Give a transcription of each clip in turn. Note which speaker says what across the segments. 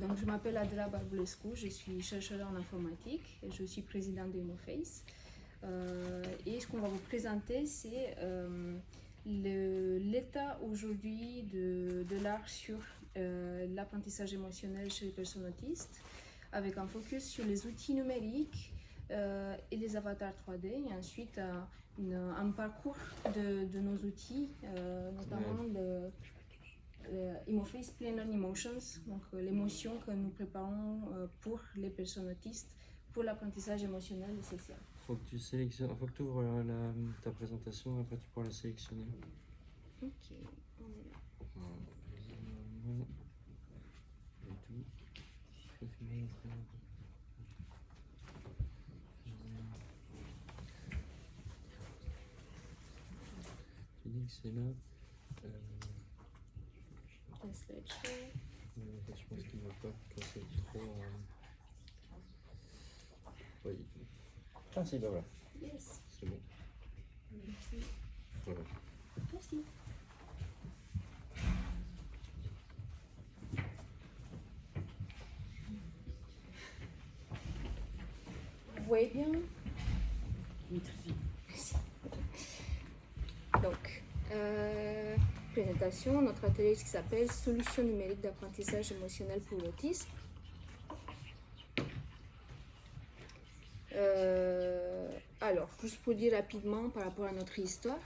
Speaker 1: Donc, je m'appelle Adela Barbulescu, je suis chercheure en informatique et je suis présidente d'Imoface. Et ce qu'on va vous présenter, c'est l'état aujourd'hui de l'art sur l'apprentissage émotionnel chez les personnes autistes, avec un focus sur les outils numériques et les avatars 3D, et ensuite un parcours de nos outils, notamment Imoface Play and Learn Emotions, donc l'émotion que nous préparons pour les personnes autistes pour l'apprentissage émotionnel et social.
Speaker 2: Faut que tu sélectionnes, faut que tu ouvres ta présentation, après tu pourras la sélectionner.
Speaker 1: Ok.
Speaker 2: Tu dis que c'est là.
Speaker 1: Un slideshow.
Speaker 2: Je pense qu'il ne va pas quand c'est trop. Oui. Ah si, bah voilà.
Speaker 1: Yes.
Speaker 2: C'est bon. Voilà.
Speaker 1: Merci. Vous voyez bien?
Speaker 3: Oui, très bien.
Speaker 1: Merci. Donc, présentation, notre atelier qui s'appelle Solutions numériques d'apprentissage émotionnel pour l'autisme. Alors, juste pour dire rapidement par rapport à notre histoire,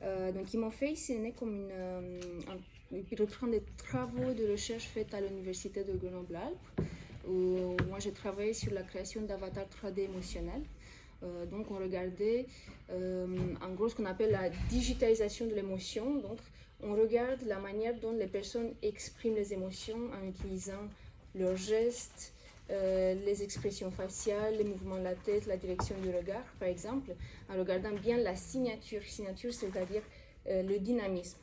Speaker 1: donc Imoface est né comme il reprend des travaux de recherche faits à l'université de Grenoble-Alpes, où moi j'ai travaillé sur la création d'avatars 3D émotionnels. Donc on regardait en gros ce qu'on appelle la digitalisation de l'émotion. Donc on regarde la manière dont les personnes expriment les émotions en utilisant leurs gestes, les expressions faciales, les mouvements de la tête, la direction du regard, par exemple, en regardant bien la signature, c'est-à-dire le dynamisme.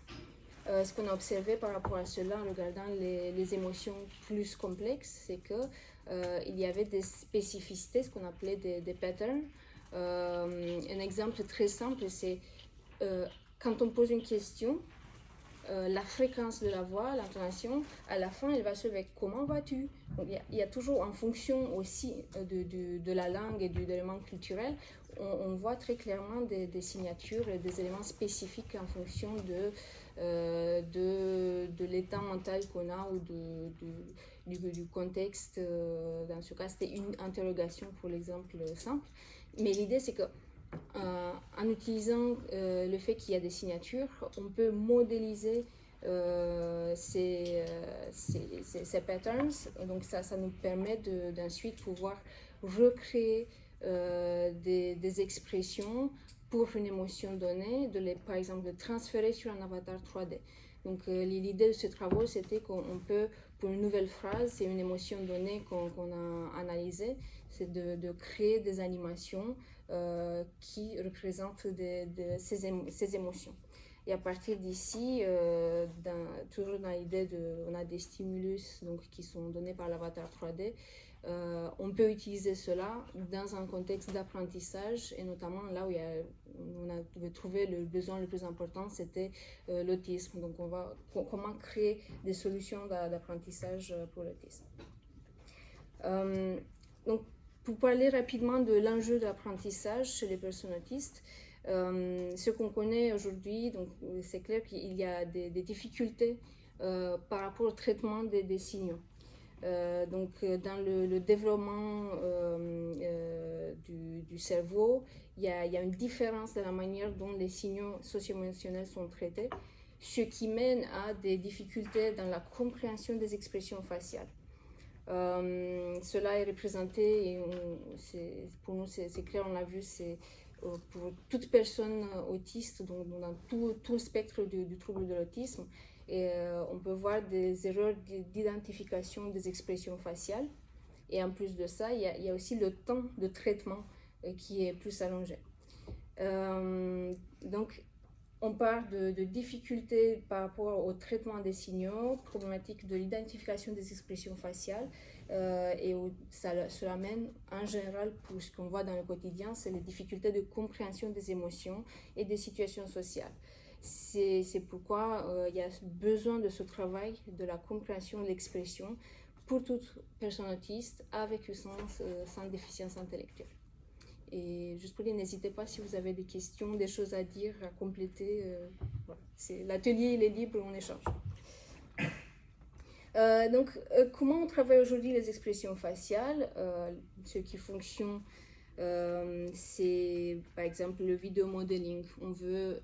Speaker 1: Ce qu'on a observé par rapport à cela en regardant les émotions plus complexes, c'est qu'il y avait des spécificités, ce qu'on appelait des patterns. Un exemple très simple, c'est quand on pose une question, la fréquence de la voix, l'intonation, à la fin, elle va se avec comment vas-tu? Donc, il y a toujours, en fonction aussi de la langue et de l'élément culturel, on voit très clairement des signatures et des éléments spécifiques en fonction de l'état mental qu'on a ou du contexte. Dans ce cas, c'était une interrogation pour l'exemple simple. Mais l'idée, c'est que en utilisant le fait qu'il y a des signatures, on peut modéliser ces patterns. Donc ça nous permet d'ensuite pouvoir recréer des expressions pour une émotion donnée, par exemple de transférer sur un avatar 3D. Donc l'idée de ce travail, c'était qu'on peut, pour une nouvelle phrase, c'est une émotion donnée qu'on a analysée, c'est de créer des animations qui représentent ces émotions. Et à partir d'ici, toujours dans l'idée on a des stimulus donc, qui sont donnés par l'avatar 3D, on peut utiliser cela dans un contexte d'apprentissage, et notamment là où on a trouvé le besoin le plus important, c'était l'autisme. Donc on va comment créer des solutions d'apprentissage pour l'autisme. Donc pour parler rapidement de l'enjeu de l'apprentissage chez les personnes autistes, ce qu'on connaît aujourd'hui, donc c'est clair qu'il y a des difficultés par rapport au traitement des signaux. Donc dans le développement du cerveau, il y a une différence dans la manière dont les signaux socio-émotionnels sont traités, ce qui mène à des difficultés dans la compréhension des expressions faciales. Cela est représenté, et pour nous c'est clair, on l'a vu, c'est pour toute personne autiste, donc dans tout le spectre du trouble de l'autisme, et on peut voir des erreurs d'identification des expressions faciales, et en plus de ça, il y a aussi le temps de traitement qui est plus allongé. Donc on parle de difficultés par rapport au traitement des signaux, problématique de l'identification des expressions faciales, et cela mène en général, pour ce qu'on voit dans le quotidien, c'est les difficultés de compréhension des émotions et des situations sociales. C'est pourquoi il y a besoin de ce travail, de la compréhension de l'expression, pour toute personne autiste avec ou sans déficience intellectuelle. Et juste pour dire, n'hésitez pas si vous avez des questions, des choses à dire, à compléter. Voilà. L'atelier il est libre, on échange. Comment on travaille aujourd'hui les expressions faciales? Ce qui fonctionne, c'est par exemple le vidéo modeling. On veut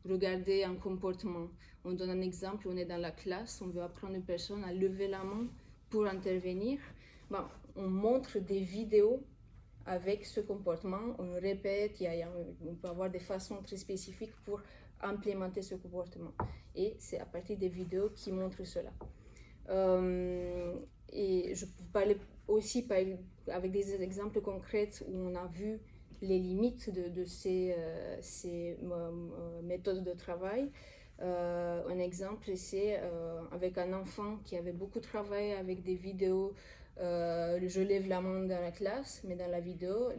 Speaker 1: regarder un comportement. On donne un exemple, on est dans la classe, on veut apprendre une personne à lever la main pour intervenir. Bon, on montre des vidéos avec ce comportement, on répète, on peut avoir des façons très spécifiques pour implémenter ce comportement. Et c'est à partir des vidéos qui montrent cela. Et je peux parler aussi avec des exemples concrets où on a vu les limites de ces méthodes de travail. Un exemple, c'est avec un enfant qui avait beaucoup travaillé avec des vidéos. Je lève la main dans la classe, mais dans la vidéo,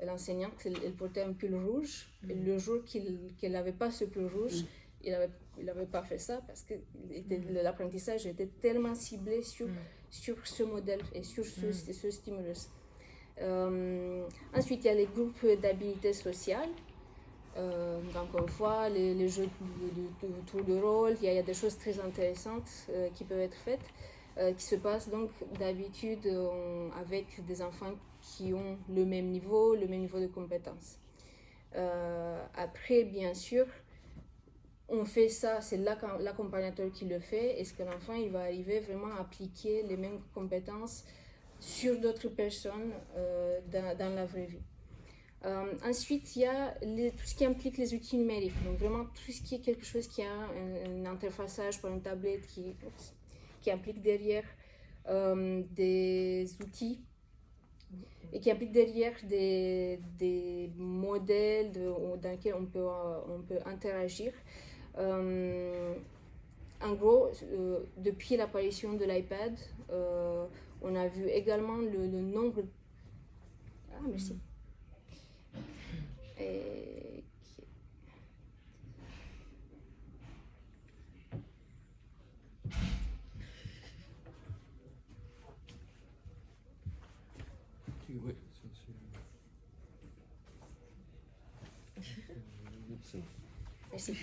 Speaker 1: l'enseignante, elle portait un pull rouge. Et le jour qu'elle n'avait pas ce pull rouge, il n'avait pas fait ça parce que l'apprentissage était tellement ciblé sur ce modèle et sur ce stimulus. Ensuite, il y a les groupes d'habilité sociale. Encore une fois, les jeux de tour de rôle, il y a des choses très intéressantes qui peuvent être faites, qui se passent donc d'habitude avec des enfants qui ont le même niveau de compétences. Après, bien sûr, on fait ça, c'est l'accompagnateur qui le fait. Est-ce que l'enfant il va arriver vraiment à appliquer les mêmes compétences sur d'autres personnes dans la vraie vie? Ensuite, il y a tout ce qui implique les outils numériques. Donc vraiment tout ce qui est quelque chose qui a un interfaçage par une tablette qui implique derrière des outils et qui implique derrière des modèles dans lesquels on peut interagir. En gros, depuis l'apparition de l'iPad, on a vu également le nombre... Ah, merci. Et...
Speaker 2: Oui,
Speaker 1: Merci.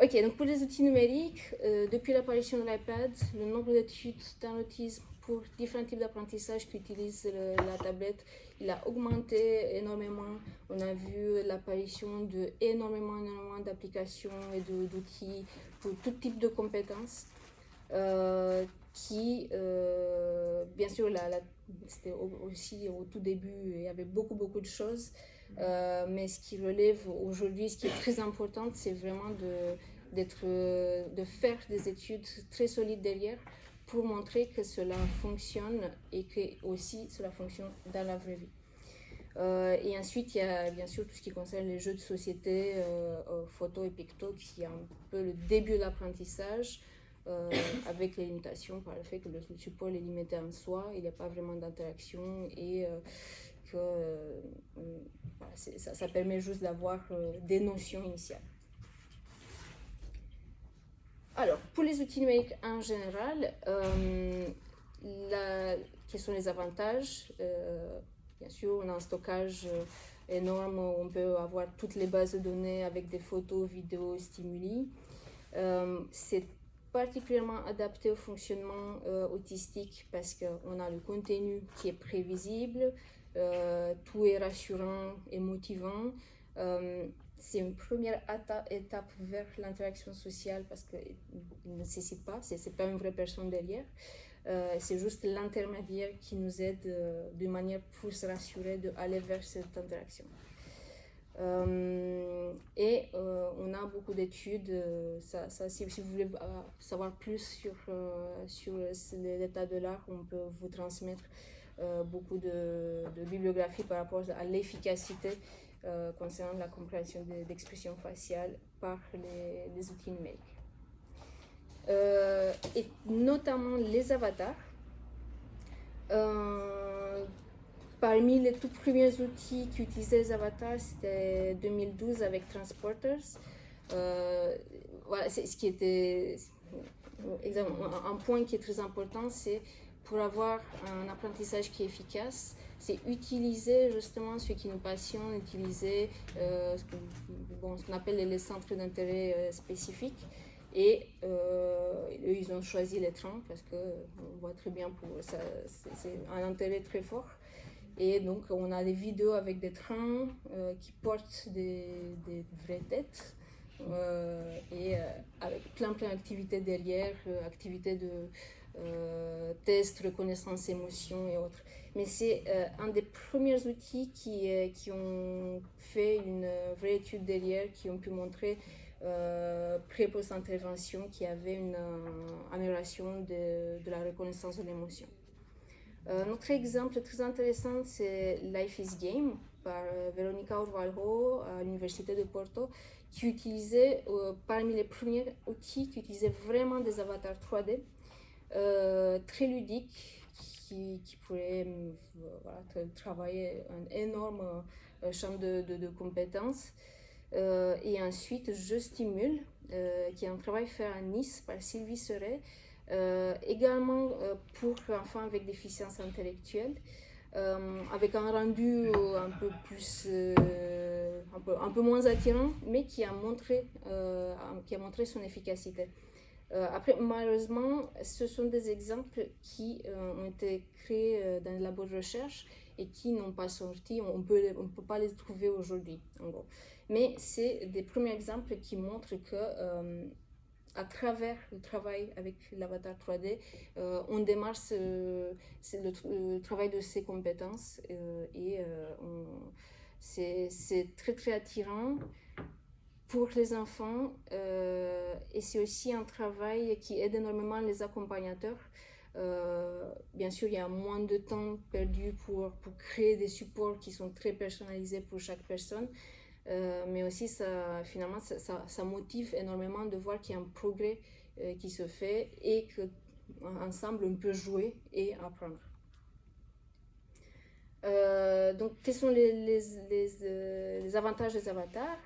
Speaker 1: Ok, donc pour les outils numériques, depuis l'apparition de l'iPad, le nombre d'études dans l'autisme pour différents types d'apprentissage qui utilisent la tablette, il a augmenté énormément. On a vu l'apparition énormément d'applications et d'outils pour tout type de compétences bien sûr, c'était aussi au tout début, il y avait beaucoup de choses. Mais ce qui relève aujourd'hui, ce qui est très important, c'est vraiment de faire des études très solides derrière pour montrer que cela fonctionne et que aussi cela fonctionne dans la vraie vie. Et ensuite, il y a bien sûr tout ce qui concerne les jeux de société, photo et picto, qui est un peu le début de l'apprentissage, avec les limitations par le fait que le support est limité en soi, il n'y a pas vraiment d'interaction et ça permet juste d'avoir des notions initiales. Alors, pour les outils numériques en général, quels sont les avantages? Bien sûr, on a un stockage énorme, on peut avoir toutes les bases de données avec des photos, vidéos, stimuli. C'est particulièrement adapté au fonctionnement autistique parce qu'on a le contenu qui est prévisible, tout est rassurant et motivant. C'est une première étape vers l'interaction sociale parce qu'il ne nécessite pas, c'est pas une vraie personne derrière. C'est juste l'intermédiaire qui nous aide d'une manière pour se rassurer d'aller vers cette interaction. On a beaucoup d'études, si vous voulez savoir plus sur l'état de l'art, on peut vous transmettre beaucoup de bibliographie par rapport à l'efficacité concernant la compréhension d'expression faciale par les outils numériques. Et notamment les avatars. Parmi les tout premiers outils qui utilisaient les avatars, c'était 2012 avec Transporters. Voilà, c'est ce qui était exactement. Un point qui est très important, c'est pour avoir un apprentissage qui est efficace, c'est utiliser justement ce qui nous passionne, utiliser ce qu'on appelle les centres d'intérêt spécifiques. Et eux, ils ont choisi les trains parce qu'on voit très bien pour ça, c'est un intérêt très fort. Et donc, on a des vidéos avec des trains qui portent des vraies têtes et avec plein d'activités derrière, activités de tests, reconnaissance émotion et autres. Mais c'est un des premiers outils qui ont fait une vraie étude derrière, qui ont pu montrer pré-post-intervention qu'il y avait une amélioration de la reconnaissance de l'émotion. Notre exemple très intéressant, c'est Life is Game par Veronica Orvalho à l'Université de Porto, qui utilisait parmi les premiers outils qui utilisaient vraiment des avatars 3D très ludiques qui pourraient voilà, travailler un énorme champ de compétences. Et ensuite, Je Stimule, qui est un travail fait à Nice par Sylvie Seret, également pour enfants avec déficience intellectuelle, avec un rendu un peu plus, un peu moins attirant, mais qui a montré son efficacité. Après, malheureusement, ce sont des exemples qui ont été créés dans les labos de recherche et qui n'ont pas sorti, on peut pas les trouver aujourd'hui, en gros. Mais c'est des premiers exemples qui montrent que à travers le travail avec l'avatar 3D, on démarre le travail de ses compétences et c'est très très attirant pour les enfants et c'est aussi un travail qui aide énormément les accompagnateurs. Bien sûr, il y a moins de temps perdu pour créer des supports qui sont très personnalisés pour chaque personne. Mais aussi, finalement, ça motive énormément de voir qu'il y a un progrès qui se fait et qu'ensemble, on peut jouer et apprendre. Donc, quels sont les avantages des avatars?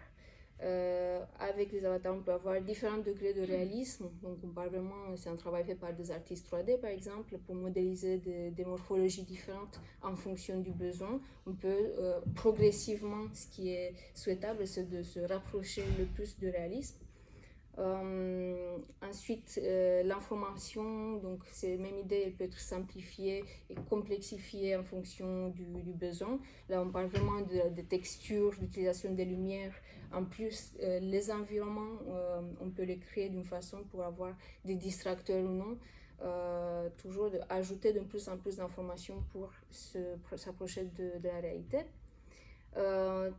Speaker 1: Avec les avatars, on peut avoir différents degrés de réalisme. Donc, on parle vraiment, c'est un travail fait par des artistes 3D, par exemple, pour modéliser des morphologies différentes en fonction du besoin. On peut progressivement, ce qui est souhaitable, c'est de se rapprocher le plus du réalisme. Ensuite, l'information, donc c'est la même idée, elle peut être simplifiée et complexifiée en fonction du besoin. Là, on parle vraiment de textures, d'utilisation des lumières. En plus, les environnements, on peut les créer d'une façon pour avoir des distracteurs ou non. Toujours ajouter de plus en plus d'informations pour s'approcher de la réalité.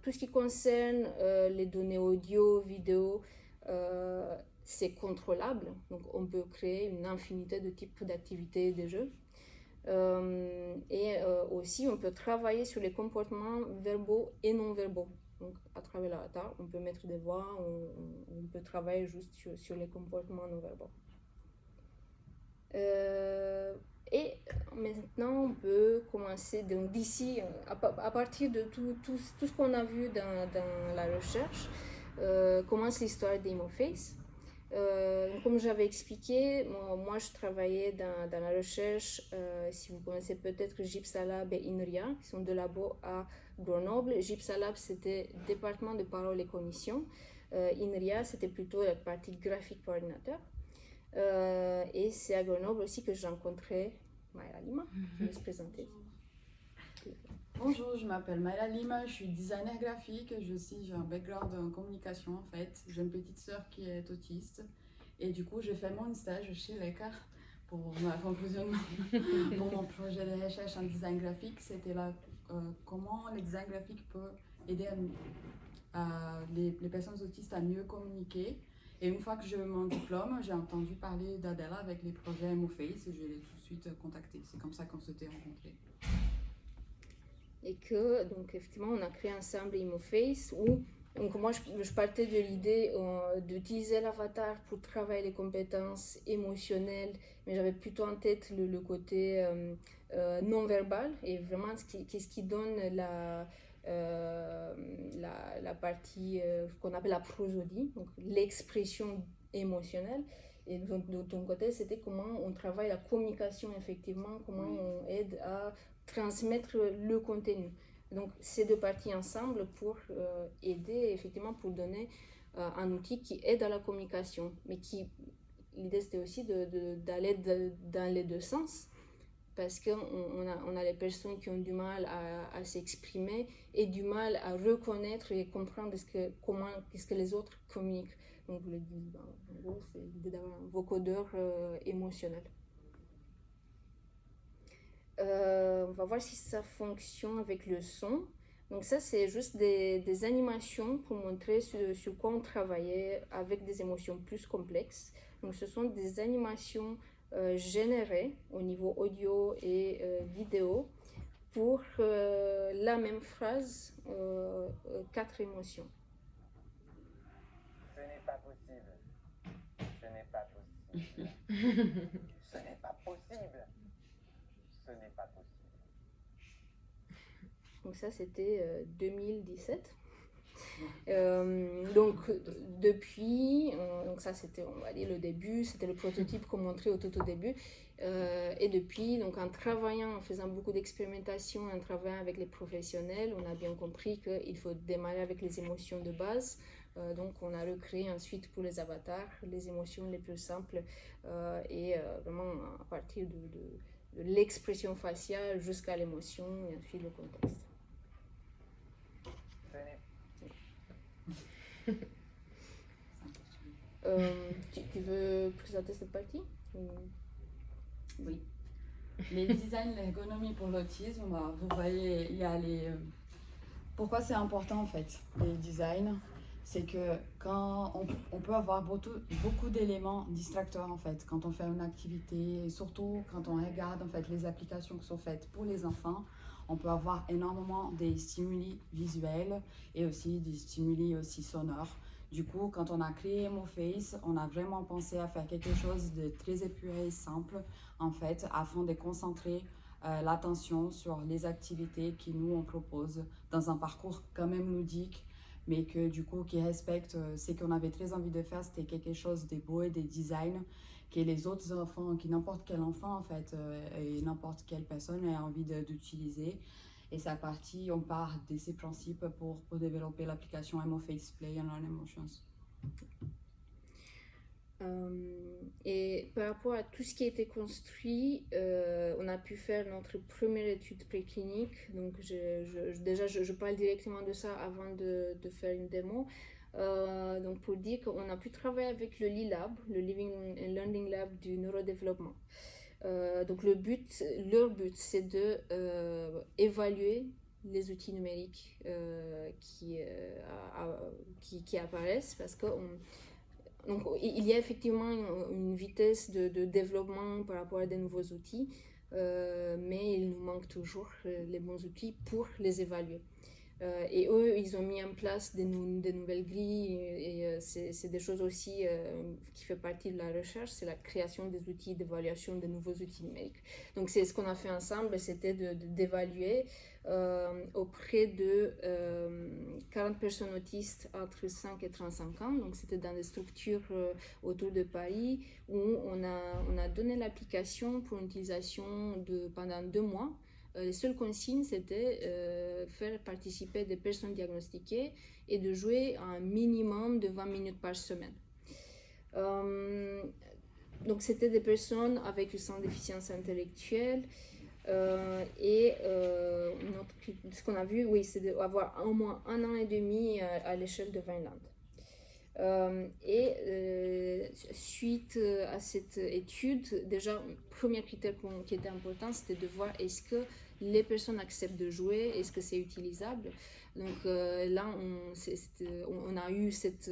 Speaker 1: Tout ce qui concerne les données audio, vidéo, c'est contrôlable, donc on peut créer une infinité de types d'activités et de jeux. Et aussi, on peut travailler sur les comportements verbaux et non verbaux. Donc, à travers l'avatar, on peut mettre des voix, on peut travailler juste sur les comportements non verbaux. Et maintenant, on peut commencer, donc d'ici, à partir de tout ce qu'on a vu dans la recherche, commence l'histoire d'Imoface. Comme j'avais expliqué, moi je travaillais dans la recherche, si vous connaissez peut-être Gypsalab et INRIA, qui sont deux labos à Grenoble. Gypsalab, c'était département de parole et cognition. INRIA, c'était plutôt la partie graphique par ordinateur. Et c'est à Grenoble aussi que j'ai rencontré Maëla Lima. Je vais se présenter.
Speaker 3: Bonjour, je m'appelle Maëla Lima, je suis designer graphique, j'ai un background en communication en fait. J'ai une petite sœur qui est autiste et du coup j'ai fait mon stage chez Leica pour ma conclusion pour mon projet de recherche en design graphique. C'était là comment le design graphique peut aider les personnes autistes à mieux communiquer. Et une fois que j'ai eu mon diplôme, j'ai entendu parler d'Adela avec les projets Emoface et je l'ai tout de suite contactée. C'est comme ça qu'on s'était rencontrés.
Speaker 1: Et que, donc, effectivement, on a créé ensemble Emoface où, donc, moi, je partais de l'idée d'utiliser l'avatar pour travailler les compétences émotionnelles, mais j'avais plutôt en tête le côté non-verbal et vraiment ce qui donne la partie qu'on appelle la prosodie, donc l'expression émotionnelle. Et donc, de ton côté, c'était comment on travaille la communication, effectivement, comment on aide à transmettre le contenu. Donc, ces deux parties ensemble pour aider, effectivement, pour donner un outil qui aide à la communication, mais qui, l'idée c'était aussi d'aller dans les deux sens, parce qu'on a les personnes qui ont du mal à s'exprimer et du mal à reconnaître et comprendre comment est-ce que les autres communiquent. Donc, en gros, c'est l'idée d'avoir un vocodeur émotionnel. On va voir si ça fonctionne avec le son. Donc ça, c'est juste des animations pour montrer sur quoi on travaillait avec des émotions plus complexes. Donc ce sont des animations générées au niveau audio et vidéo pour la même phrase, 4 émotions.
Speaker 4: Ce n'est pas possible. Ce n'est pas possible. Ce n'est pas possible. Ce n'est pas possible.
Speaker 1: Donc ça, c'était 2017. Donc depuis, donc ça c'était, on va dire, le début, c'était le prototype qu'on montrait au tout au début. Et depuis, donc en travaillant, en faisant beaucoup d'expérimentation, en travaillant avec les professionnels, on a bien compris qu'il faut démarrer avec les émotions de base. Donc on a recréé ensuite pour les avatars les émotions les plus simples et vraiment à partir de l'expression faciale jusqu'à l'émotion et ensuite le contexte. Tu veux présenter cette partie?
Speaker 3: Oui. Les designs, l'ergonomie pour l'autisme, vous voyez, il y a les... Pourquoi c'est important en fait, les designs? C'est que quand on peut avoir beaucoup d'éléments distracteurs en fait, quand on fait une activité, et surtout quand on regarde en fait les applications qui sont faites pour les enfants, on peut avoir énormément des stimuli visuels et aussi des stimuli aussi sonores. Du coup, quand on a créé MoFace, on a vraiment pensé à faire quelque chose de très épuré et simple, en fait, afin de concentrer l'attention sur les activités qui nous on propose dans un parcours quand même ludique, mais que du coup, qui respecte ce qu'on avait très envie de faire, c'était quelque chose de beau et des designs que les autres enfants, que n'importe quel enfant en fait, et n'importe quelle personne a envie d'utiliser. Et c'est parti, on part de ces principes pour développer l'application MoFace Play and Learn Emotions.
Speaker 1: Et par rapport à tout ce qui a été construit, on a pu faire notre première étude préclinique. Donc déjà, je parle directement de ça avant de faire une démo. Donc pour dire qu'on a pu travailler avec le LILAB, le Living and Learning Lab du neurodéveloppement. Donc leur but, c'est de évaluer les outils numériques qui apparaissent, parce que donc, il y a effectivement une vitesse de développement par rapport à des nouveaux outils, mais il nous manque toujours les bons outils pour les évaluer. Et eux, ils ont mis en place des nouvelles grilles et c'est des choses aussi qui fait partie de la recherche, c'est la création des outils d'évaluation des nouveaux outils numériques. Donc c'est ce qu'on a fait ensemble, c'était d'évaluer auprès de 40 personnes autistes entre 5 et 35 ans. Donc c'était dans des structures autour de Paris où on a donné l'application pour une utilisation pendant 2 mois. Les seules consignes, c'était faire participer des personnes diagnostiquées et de jouer un minimum de 20 minutes par semaine. Donc, c'était des personnes avec une sans déficience intellectuelle ce qu'on a vu, oui, c'est d'avoir au moins 1 an et demi à l'échelle de Vineland. Suite à cette étude, déjà, le premier critère qui était important, c'était de voir est-ce que les personnes acceptent de jouer, est-ce que c'est utilisable. Donc là, on a eu cette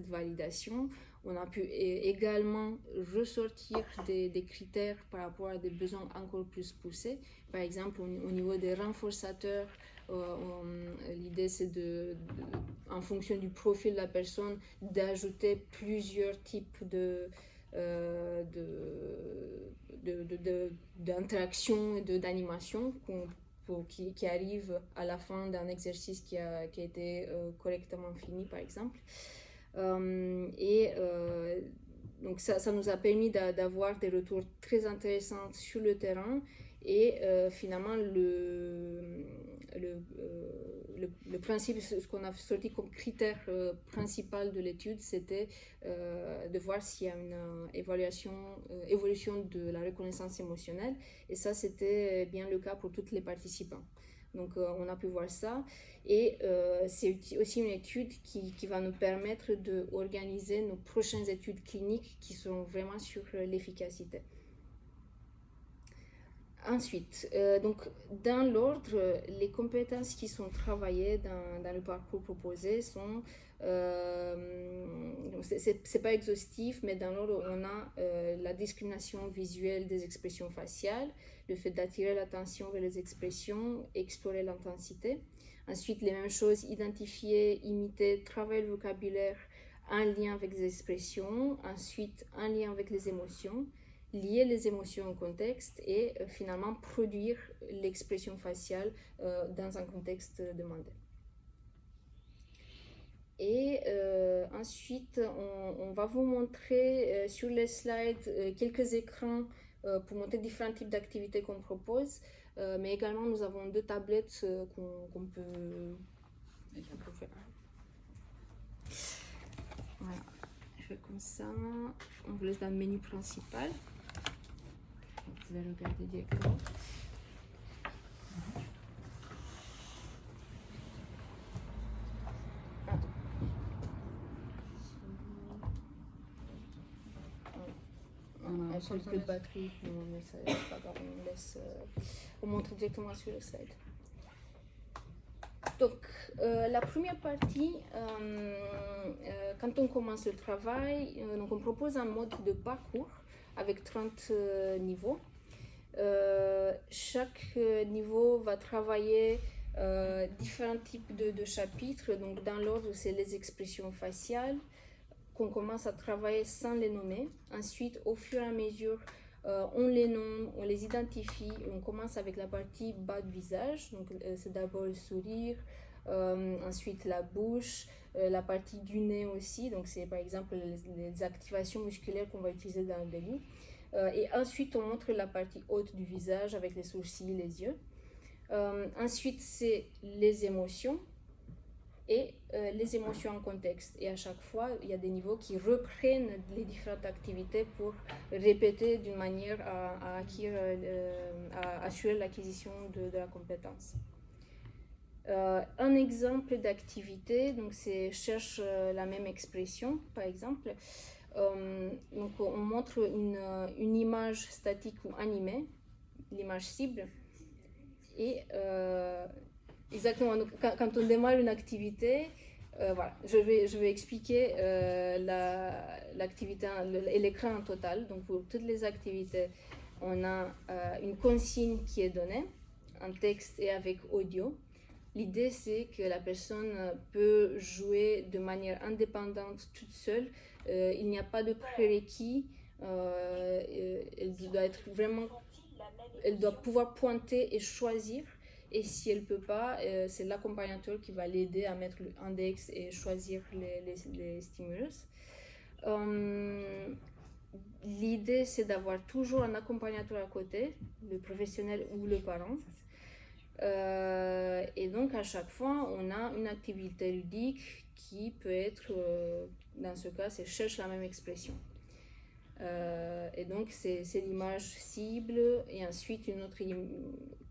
Speaker 1: validation. On a pu également ressortir des critères par rapport à des besoins encore plus poussés. Par exemple, au niveau des renforçateurs, l'idée c'est en fonction du profil de la personne, d'ajouter plusieurs types d'interactions et d'animations qui arrivent à la fin d'un exercice qui a été correctement fini, par exemple. donc ça nous a permis d'avoir des retours très intéressants sur le terrain et finalement le principe, ce qu'on a sorti comme critère principal de l'étude, c'était de voir s'il y a une évolution de la reconnaissance émotionnelle, et ça c'était bien le cas pour tous les participants. Donc on a pu voir ça, et c'est aussi une étude qui va nous permettre d'organiser nos prochaines études cliniques qui seront vraiment sur l'efficacité. Ensuite, donc dans l'ordre, les compétences qui sont travaillées dans le parcours proposé sont, c'est pas exhaustif, mais dans l'ordre on a la discrimination visuelle des expressions faciales, le fait d'attirer l'attention vers les expressions, explorer l'intensité. Ensuite, les mêmes choses, identifier, imiter, travailler le vocabulaire en lien avec les expressions. Ensuite, en lien avec les émotions, lier les émotions au contexte et finalement produire l'expression faciale dans un contexte demandé. Et ensuite, on va vous montrer sur les slides quelques écrans pour montrer différents types d'activités qu'on propose, mais également nous avons 2 tablettes qu'on peut faire. Voilà, je fais comme ça, on vous laisse dans le menu principal. Vous allez regarder directement. On a un peu de batterie, mais ça c'est pas grave, on montre directement sur le slide. Donc, la première partie, quand on commence le travail, donc on propose un mode de parcours avec 30 niveaux. Chaque niveau va travailler différents types de chapitres. Donc, dans l'ordre, c'est les expressions faciales qu'on commence à travailler sans les nommer. Ensuite, au fur et à mesure, on les nomme, on les identifie. On commence avec la partie bas du visage. Donc, c'est d'abord le sourire, ensuite la bouche, la partie du nez aussi. Donc, c'est par exemple les activations musculaires qu'on va utiliser dans le dégoût. Et ensuite, on montre la partie haute du visage avec les sourcils, les yeux. Ensuite, c'est les émotions et les émotions en contexte. Et à chaque fois, il y a des niveaux qui reprennent les différentes activités pour répéter d'une manière à assurer l'acquisition de la compétence. Un exemple d'activité, donc c'est cherche la même expression, par exemple. Donc on montre une image statique ou animée, l'image cible, et exactement, donc, quand on démarre une activité, voilà, je vais expliquer l'activité et l'écran en total. Donc pour toutes les activités, on a une consigne qui est donnée en texte et avec audio. L'idée, c'est que la personne peut jouer de manière indépendante, toute seule. Il n'y a pas de prérequis. Elle doit pouvoir pointer et choisir. Et si elle ne peut pas, c'est l'accompagnateur qui va l'aider à mettre l'index et choisir les stimulus. L'idée, c'est d'avoir toujours un accompagnateur à côté, le professionnel ou le parent. Et donc, à chaque fois, on a une activité ludique qui peut être, dans ce cas, c'est cherche la même expression. Et donc, c'est l'image cible et ensuite une autre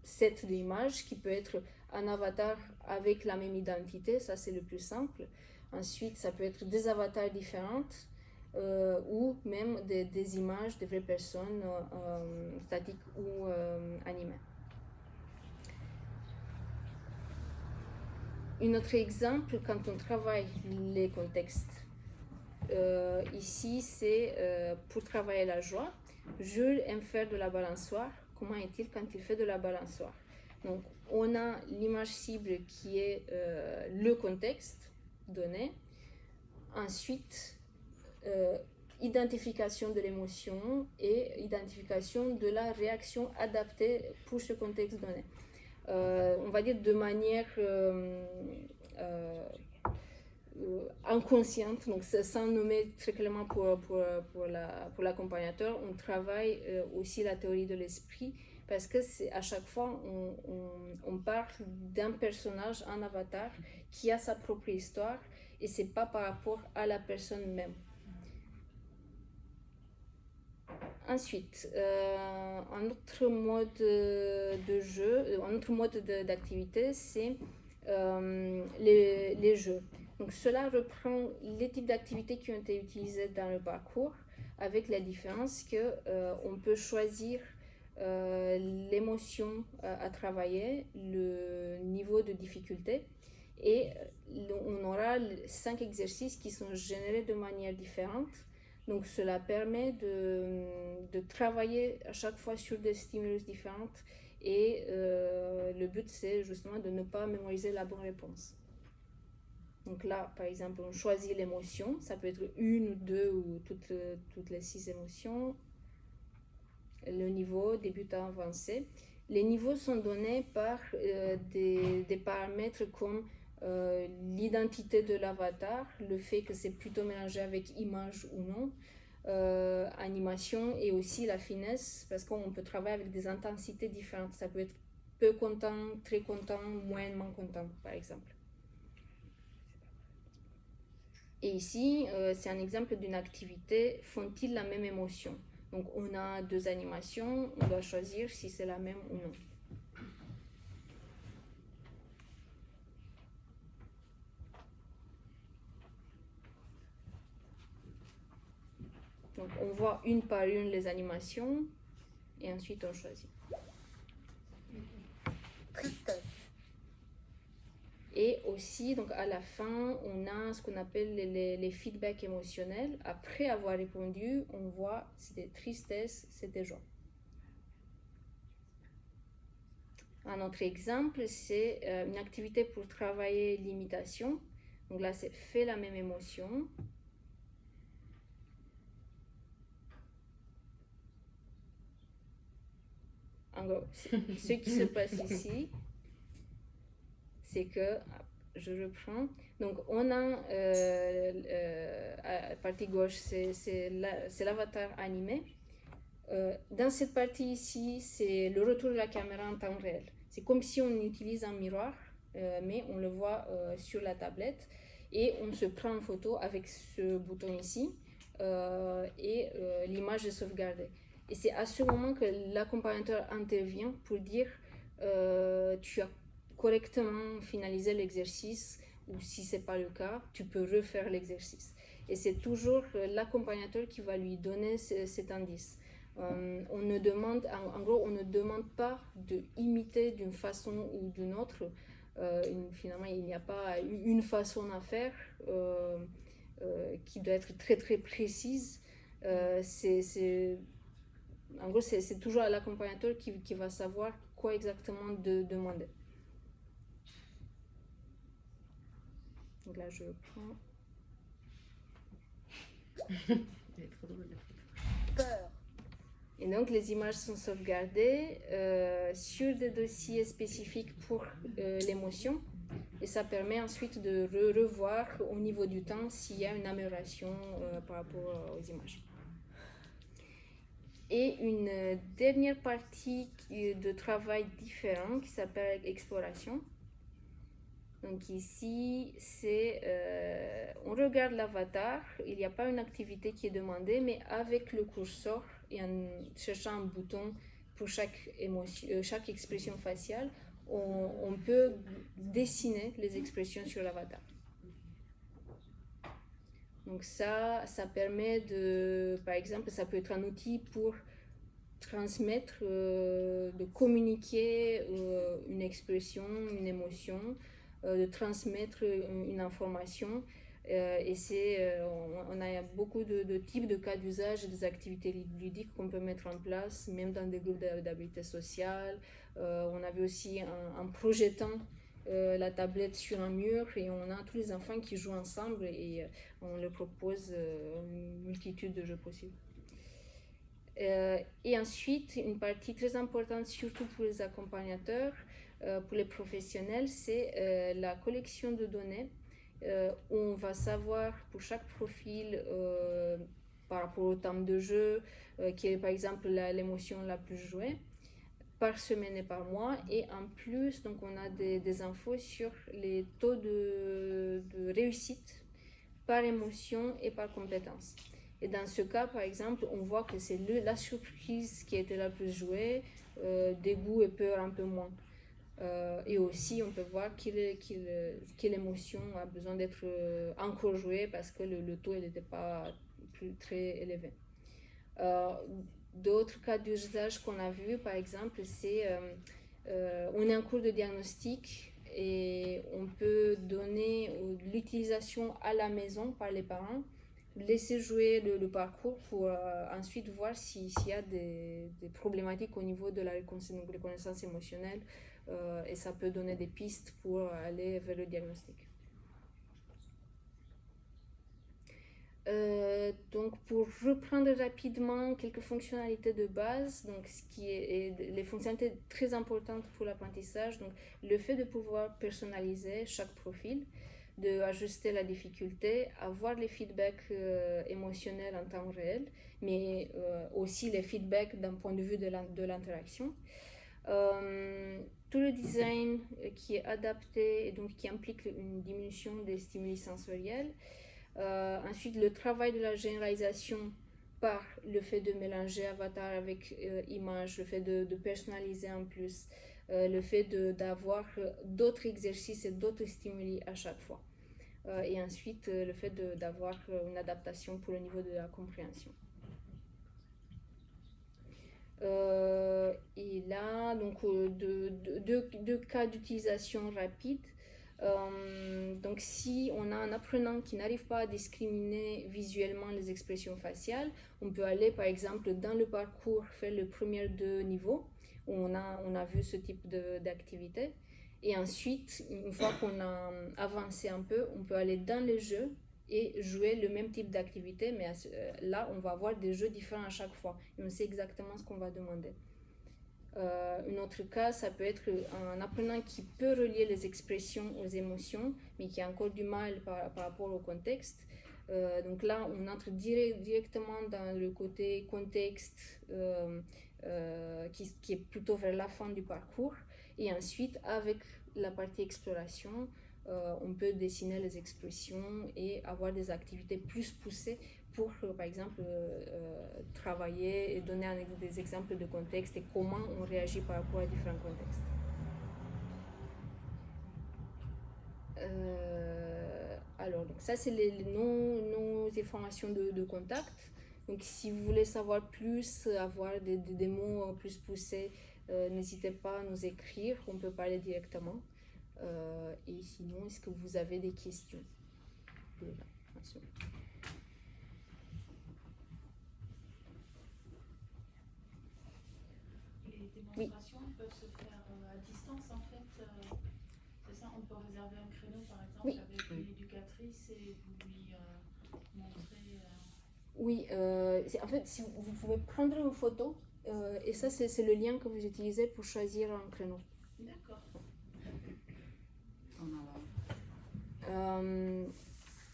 Speaker 1: set d'images qui peut être un avatar avec la même identité, ça c'est le plus simple. Ensuite, ça peut être des avatars différentes ou même des images de vraies personnes statiques ou animées. Un autre exemple, quand on travaille les contextes. Ici, c'est pour travailler la joie. Jules aime faire de la balançoire. Comment est-il quand il fait de la balançoire? Donc, on a l'image cible qui est le contexte donné. Ensuite, identification de l'émotion et identification de la réaction adaptée pour ce contexte donné. On va dire de manière inconsciente, donc sans nommer très clairement pour l'accompagnateur, on travaille aussi la théorie de l'esprit, parce que c'est à chaque fois on parle d'un personnage, un avatar, qui a sa propre histoire, et c'est pas par rapport à la personne même. Ensuite, un autre mode de jeu, un autre mode d'activité, c'est les jeux. Donc cela reprend les types d'activités qui ont été utilisées dans le parcours, avec la différence que on peut choisir l'émotion à travailler, le niveau de difficulté, et on aura 5 exercices qui sont générés de manière différente. Donc cela permet de travailler à chaque fois sur des stimulus différents, et le but c'est justement de ne pas mémoriser la bonne réponse. Donc là, par exemple, on choisit l'émotion, ça peut être une ou deux ou toutes les 6 émotions. Le niveau débutant, avancé. Les niveaux sont donnés par des paramètres comme l'identité de l'avatar, le fait que c'est plutôt mélangé avec image ou non, animation, et aussi la finesse, parce qu'on peut travailler avec des intensités différentes. Ça peut être peu content, très content, moyennement content, par exemple. Et ici, c'est un exemple d'une activité, font-ils la même émotion? Donc on a 2 animations, on doit choisir si c'est la même ou non. Donc on voit une par une les animations, et ensuite on choisit.
Speaker 5: Tristesse.
Speaker 1: Et aussi, donc à la fin, on a ce qu'on appelle les feedbacks émotionnels. Après avoir répondu, on voit c'était tristesse, c'était joie. Un autre exemple, c'est une activité pour travailler l'imitation. Donc là, c'est fait la même émotion. En gros, ce qui se passe ici, c'est que, je reprends, donc on a à la partie gauche, c'est l'avatar animé. Dans cette partie ici, c'est le retour de la caméra en temps réel. C'est comme si on utilise un miroir, mais on le voit sur la tablette, et on se prend en photo avec ce bouton ici, et l'image est sauvegardée. Et c'est à ce moment que l'accompagnateur intervient pour dire tu as correctement finalisé l'exercice, ou si ce n'est pas le cas, tu peux refaire l'exercice. Et c'est toujours l'accompagnateur qui va lui donner cet indice. On ne demande, en gros, on ne demande pas d'imiter d'une façon ou d'une autre. Finalement, il n'y a pas une façon à faire qui doit être très très précise. En gros, c'est toujours l'accompagnateur qui va savoir quoi exactement demander. Donc là, je prends.
Speaker 5: Elle est trop drôle. Peur.
Speaker 1: Et donc, les images sont sauvegardées sur des dossiers spécifiques pour l'émotion. Et ça permet ensuite de revoir au niveau du temps s'il y a une amélioration par rapport aux images. Et une dernière partie de travail différent qui s'appelle exploration. Donc ici, on regarde l'avatar, il n'y a pas une activité qui est demandée, mais avec le curseur et en cherchant un bouton pour chaque expression faciale, on peut dessiner les expressions sur l'avatar. Donc ça permet par exemple, ça peut être un outil pour transmettre, de communiquer une expression, une émotion, de transmettre une information. Et on a beaucoup de types de cas d'usage et des activités ludiques qu'on peut mettre en place, même dans des groupes d'habileté sociale. On avait aussi en projetant la tablette sur un mur, et on a tous les enfants qui jouent ensemble, et on leur propose une multitude de jeux possibles. Et ensuite, une partie très importante, surtout pour les accompagnateurs, pour les professionnels, c'est la collection de données où on va savoir pour chaque profil par rapport au temps de jeu, quelle est par exemple l'émotion la plus jouée par semaine et par mois. Et en plus, donc, on a des infos sur les taux de réussite par émotion et par compétence. Et dans ce cas, par exemple, on voit que c'est la surprise qui a été la plus jouée, dégoût et peur un peu moins. Et aussi, on peut voir quelle émotion a besoin d'être encore jouée parce que le taux n'était pas très élevé. D'autres cas d'usage qu'on a vu, par exemple, c'est on est en cours de diagnostic et on peut donner l'utilisation à la maison par les parents, laisser jouer le parcours pour ensuite voir s'il y a des problématiques au niveau de la reconnaissance émotionnelle et ça peut donner des pistes pour aller vers le diagnostic. Donc pour reprendre rapidement quelques fonctionnalités de base, donc ce qui est les fonctionnalités très importantes pour l'apprentissage, donc le fait de pouvoir personnaliser chaque profil, de ajuster la difficulté, avoir les feedbacks émotionnels en temps réel, mais aussi les feedbacks d'un point de vue de l'interaction. Tout le design qui est adapté et donc qui implique une diminution des stimuli sensoriels. Ensuite, le travail de la généralisation par le fait de mélanger avatar avec image, le fait de personnaliser en plus, le fait d'avoir d'autres exercices et d'autres stimuli à chaque fois. Et ensuite, le fait d'avoir une adaptation pour le niveau de la compréhension. Et là, donc, deux cas d'utilisation rapide. Donc si on a un apprenant qui n'arrive pas à discriminer visuellement les expressions faciales, on peut aller par exemple dans le parcours faire le premier 2 niveaux où on a vu ce type d'activité et ensuite une fois qu'on a avancé un peu, on peut aller dans les jeux et jouer le même type d'activité, mais là on va avoir des jeux différents à chaque fois et on sait exactement ce qu'on va demander. Un autre cas, ça peut être un apprenant qui peut relier les expressions aux émotions, mais qui a encore du mal par rapport au contexte. Donc là, on entre directement dans le côté contexte qui est plutôt vers la fin du parcours. Et ensuite, avec la partie exploration, on peut dessiner les expressions et avoir des activités plus poussées pour, par exemple, travailler et donner des exemples de contexte et comment on réagit par rapport à différents contextes. Alors, donc ça, c'est nos informations de contact. Donc, si vous voulez savoir plus, avoir des mots plus poussés, n'hésitez pas à nous écrire, on peut parler directement. Et sinon, est-ce que vous avez des questions?
Speaker 6: Les démonstrations peuvent se faire à distance en fait. C'est ça, on peut réserver un créneau par exemple avec une éducatrice et vous lui montrer.
Speaker 1: Oui, en fait, si vous pouvez prendre une photo et ça c'est le lien que vous utilisez pour choisir un créneau.
Speaker 6: D'accord.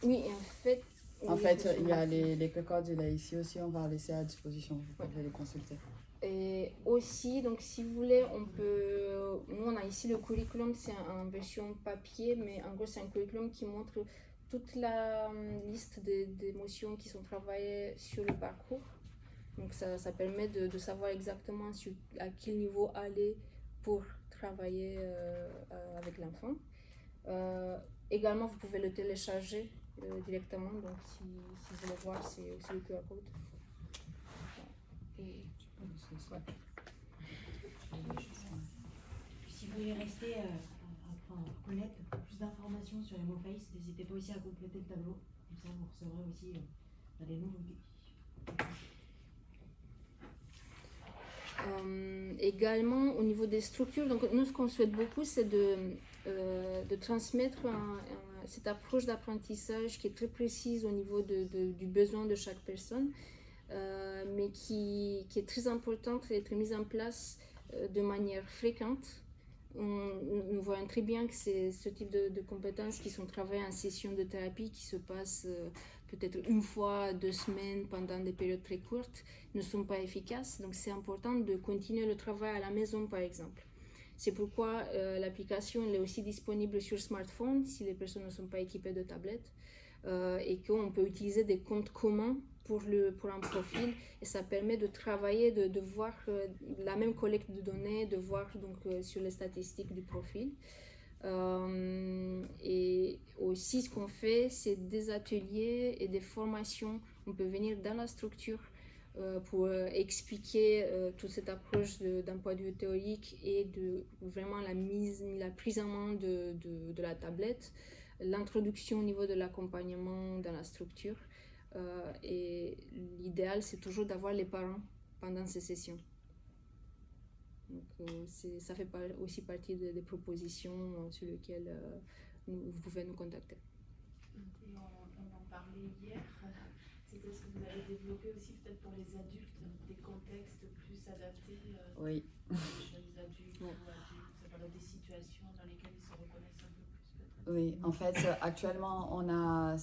Speaker 1: Oui, et en fait.
Speaker 3: En fait, il y a les codes là ici aussi, on va laisser à disposition, vous pouvez les consulter.
Speaker 1: Et aussi, donc si vous voulez, nous on a ici le curriculum, c'est en version papier, mais en gros c'est un curriculum qui montre toute la liste d'émotions qui sont travaillées sur le parcours. Donc ça permet de savoir exactement à quel niveau aller pour travailler avec l'enfant. Également, vous pouvez le télécharger directement, donc si vous voulez voir, c'est aussi le QR code.
Speaker 7: Si vous voulez rester connaître plus d'informations sur les MoFace, n'hésitez pas aussi à compléter le tableau, comme ça vous recevrez aussi les nouveautés.
Speaker 1: Également au niveau des structures, donc nous ce qu'on souhaite beaucoup c'est de transmettre cette approche d'apprentissage qui est très précise au niveau du besoin de chaque personne, mais qui est très importante d'être mise en place de manière fréquente nous voyons très bien que c'est ce type de compétences qui sont travaillées en session de thérapie qui se passent peut-être une fois, 2 semaines pendant des périodes très courtes, ne sont pas efficaces. Donc c'est important de continuer le travail à la maison par exemple. C'est pourquoi l'application elle est aussi disponible sur smartphone si les personnes ne sont pas équipées de tablettes et qu'on peut utiliser des comptes communs pour un profil et ça permet de travailler, de voir la même collecte de données, de voir donc sur les statistiques du profil. Et aussi ce qu'on fait c'est des ateliers et des formations. On peut venir dans la structure pour expliquer toute cette approche d'un point de vue théorique et de vraiment la prise en main de la tablette, l'introduction au niveau de l'accompagnement dans la structure. Et l'idéal, c'est toujours d'avoir les parents pendant ces sessions. Donc, ça fait aussi partie des propositions sur lesquelles vous pouvez nous contacter.
Speaker 6: Et on en parlait hier. C'était ce que vous avez développé aussi peut-être pour les adultes, des contextes plus adaptés
Speaker 3: Oui.
Speaker 6: chez les adultes ou adultes, ça parle des situations dans lesquelles ils se reconnaissent un peu plus peut-être.
Speaker 3: Oui, en fait, actuellement, on a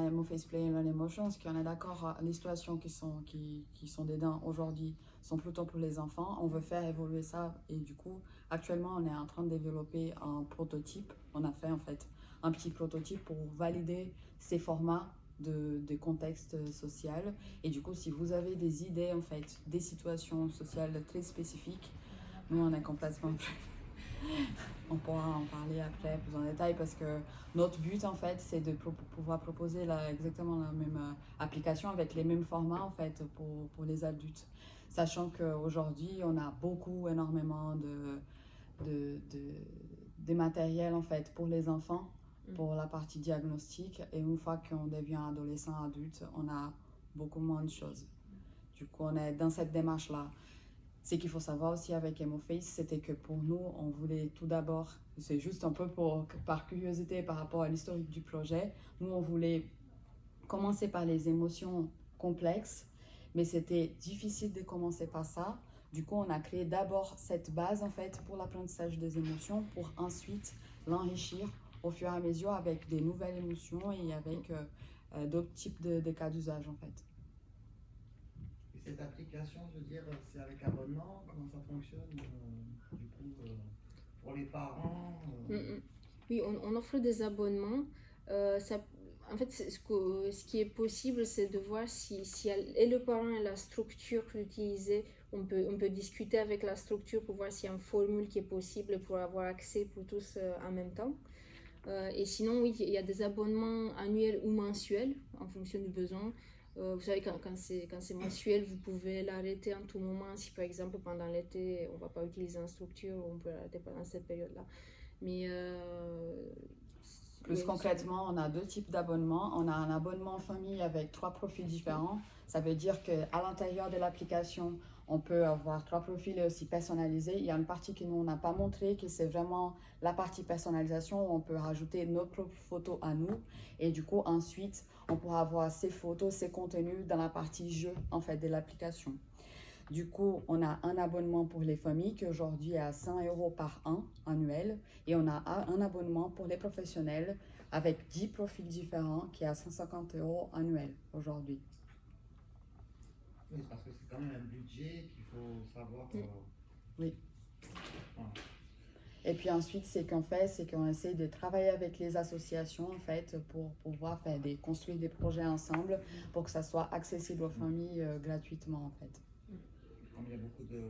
Speaker 3: MoFace Play and Learn Emotions, qui on est d'accord, les situations qui sont dedans aujourd'hui sont plutôt pour les enfants. On veut faire évoluer ça et du coup, actuellement, on est en train de développer un prototype. On a fait en fait un petit prototype pour valider ces formats de contexte social. Et du coup, si vous avez des idées, en fait, des situations sociales très spécifiques, nous, on est complètement... On pourra en parler après plus en détail parce que notre but en fait c'est de pouvoir proposer exactement la même application avec les mêmes formats en fait pour les adultes. Sachant qu'aujourd'hui on a énormément de matériel en fait pour les enfants, pour la partie diagnostic et une fois qu'on devient adolescent adulte on a beaucoup moins de choses. Du coup on est dans cette démarche là. Ce qu'il faut savoir aussi avec MoFace, c'était que pour nous, on voulait tout d'abord, c'est juste un peu par curiosité par rapport à l'historique du projet, nous on voulait commencer par les émotions complexes, mais c'était difficile de commencer par ça. Du coup, on a créé d'abord cette base en fait pour l'apprentissage des émotions, pour ensuite l'enrichir au fur et à mesure avec des nouvelles émotions et avec d'autres types de cas d'usage en fait.
Speaker 8: Cette application, je veux dire, c'est avec abonnement, comment ça fonctionne du coup, pour les parents
Speaker 1: Oui, on offre des abonnements. En fait, ce qui est possible, c'est de voir si et le parent et la structure l'utiliser. On peut discuter avec la structure pour voir s'il y a une formule qui est possible pour avoir accès pour tous en même temps. Et sinon, oui, il y a des abonnements annuels ou mensuels en fonction du besoin. Vous savez, quand c'est mensuel, vous pouvez l'arrêter en tout moment. Si par exemple pendant l'été, on ne va pas utiliser une structure, on peut l'arrêter pendant cette période-là. Mais
Speaker 3: plus concrètement, on a 2 types d'abonnements. On a un abonnement famille avec 3 profils différents. Ça veut dire qu'à l'intérieur de l'application, on peut avoir 3 profils aussi personnalisés. Il y a une partie que nous, on n'a pas montré, que c'est vraiment la partie personnalisation où on peut rajouter nos propres photos à nous. Et du coup, ensuite, on pourra avoir ces photos, ces contenus dans la partie jeu en fait, de l'application. Du coup, on a un abonnement pour les familles qui aujourd'hui est à 100 € par an annuel. Et on a un abonnement pour les professionnels avec 10 profils différents qui est à 150 € annuel aujourd'hui.
Speaker 8: Oui, parce que c'est quand même un budget qu'il faut savoir.
Speaker 3: Oui.
Speaker 8: Voilà.
Speaker 3: Et puis ensuite, c'est qu'on essaie de travailler avec les associations en fait pour pouvoir construire des projets ensemble pour que ça soit accessible aux familles gratuitement en fait.
Speaker 8: Comme il y a beaucoup de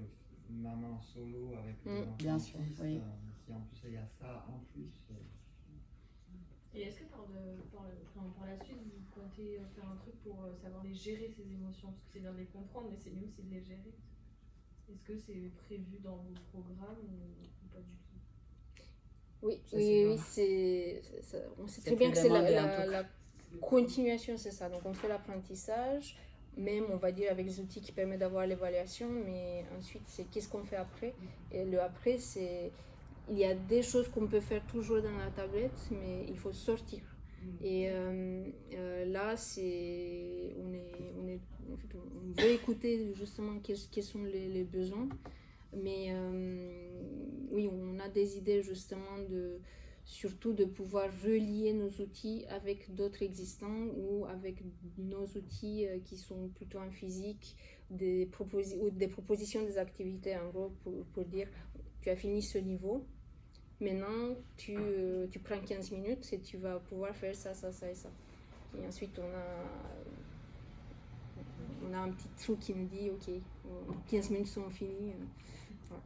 Speaker 8: mamans solo avec des enfants
Speaker 3: bien sûr,
Speaker 8: autistes,
Speaker 3: oui.
Speaker 8: si en plus il y a ça en plus.
Speaker 5: Et est-ce que par la suite, vous comptez faire un truc pour savoir les gérer ces émotions? Parce que c'est bien de les comprendre, mais c'est mieux aussi de les gérer. Est-ce que c'est prévu dans vos programmes ou pas du tout?
Speaker 1: Oui,
Speaker 3: Je sais
Speaker 1: oui, on sait très bien que c'est la continuation, c'est ça. Donc on fait l'apprentissage, même on va dire avec les outils qui permettent d'avoir l'évaluation, mais ensuite c'est qu'est-ce qu'on fait après. Et le après, il y a des choses qu'on peut faire toujours dans la tablette, mais il faut sortir. Et là, on veut écouter justement quels sont les besoins. Mais oui, on a des idées justement surtout de pouvoir relier nos outils avec d'autres existants ou avec nos outils qui sont plutôt en physique, ou des propositions des activités, en gros, pour dire, tu as fini ce niveau, maintenant tu prends 15 minutes et tu vas pouvoir faire ça, ça, ça et ça. Et ensuite, on a un petit truc qui nous dit, ok, 15 minutes sont finies. Voilà.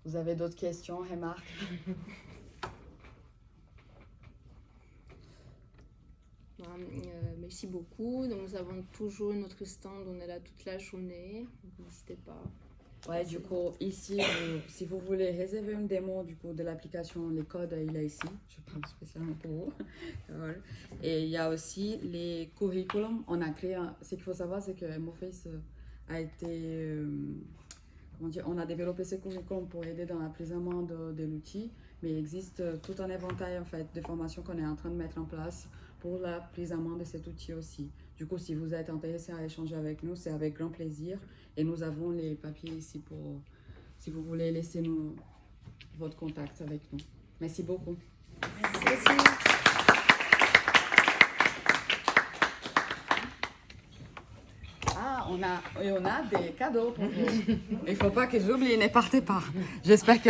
Speaker 3: Vous avez d'autres questions, remarques?
Speaker 1: Merci beaucoup. Donc, nous avons toujours notre stand, on est là toute la journée. N'hésitez pas.
Speaker 3: Ouais, du coup, ici, si vous voulez réserver une démo du coup, de l'application, les codes, il est ici. Je parle spécialement pour vous. Voilà. Et il y a aussi les curriculums. On a créé, ce qu'il faut savoir, c'est que MoFace a été, comment dire, on a développé ce curriculum pour aider dans l'apprivoisement de l'outil, mais il existe tout un éventail en fait, de formations qu'on est en train de mettre en place pour l'apprivoisement de cet outil aussi. Du coup, si vous êtes intéressé à échanger avec nous, c'est avec grand plaisir. Et nous avons les papiers ici pour, si vous voulez laisser nous votre contact avec nous. Merci beaucoup.
Speaker 1: Merci.
Speaker 3: Ah, on a des cadeaux pour vous. Il ne faut pas que j'oublie, ne partez pas. J'espère que